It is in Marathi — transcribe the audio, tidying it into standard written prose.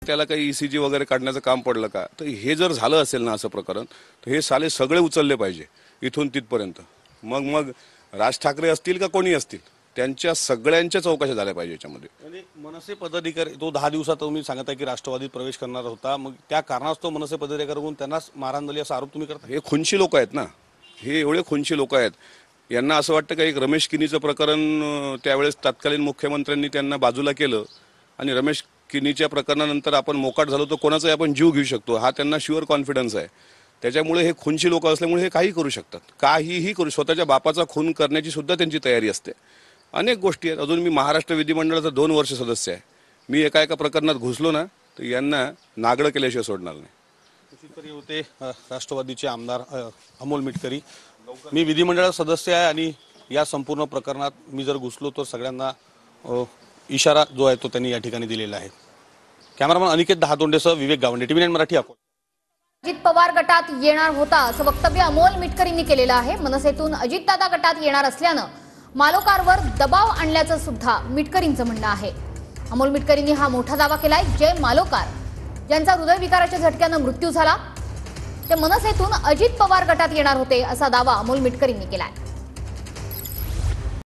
त्याला काही ECG वगैरे काढण्याचं काम पडलं का? तर हे जर झालं असेल ना असं प्रकरण, तर हे साले सगळे उचलले पाहिजे इथून तिथपर्यंत. मग राज ठाकरे असतील का कोणी असतील, त्यांच्या सगळ्यांच्या चौकशा झाल्या पाहिजे याच्यामध्ये. म्हणजे मनसे पदाधिकारी तो 10 दिवसात तुम्ही सांगताय की राष्ट्रवादीत प्रवेश करणार होता, मग त्या कारणास्तव तो मनसे पदाधिकाऱ्यांकडून त्यांनाच मारहाण झाली असा आरोप तुम्ही करता? हे खुनशी लोक आहेत ना, हे एवढे खुनशी लोक आहेत. यांना असं वाटतं का एक रमेश किनीचं प्रकरण त्यावेळेस तत्कालीन मुख्यमंत्र्यांनी त्यांना बाजूला केलं आणि रमेश किनीच्या प्रकरणानंतर आपण मोकाट झालो तर कोणाचाही आपण जीव घेऊ शकतो, हा त्यांना शुअर कॉन्फिडन्स आहे. त्याच्यामुळे हे खुनशी लोक असल्यामुळे हे काही करू शकतात, काहीही करू. स्वतःच्या बापाचा खून करण्याची सुद्धा त्यांची तयारी असते. अनेक गोष्टी आहेत. अजून मी महाराष्ट्र विधिमंडळाचा 2 वर्ष सदस्य आहे. मी एका प्रकरणात घुसलो ना तर यांना नागडं केल्याशिवाय सोडणार नाही. तरी होते राष्ट्रवादीचे आमदार अमोल मिटकरी. मी विधिमंडळाचा सदस्य आहे आणि या संपूर्ण प्रकरणात मी जर घुसलो तर सगळ्यांना इशारा जो आहे तो त्यांनी या ठिकाणी दिलेला आहे. कॅमेरामन अनिकेत दहातोंडेसह विवेक गावंडे, TV9 मराठी, अकोला. अजित पवार गटात येणार होता असं वक्तव्य अमोल मिटकरींनी केलेलं आहे. मनसेतून अजितदादा गटात येणार असल्यानं मालोकारवर दबाव आणल्याचं सुद्धा मिटकरींचं म्हणणं आहे. अमोल मिटकरींनी हा मोठा दावा केलाय. जय मालोकार ज्यांचा हृदयविकाराच्या झटक्यानं मृत्यू झाला ते मनसेतून अजित पवार गटात येणार होते असा दावा अमोल मिटकरींनी केलाय.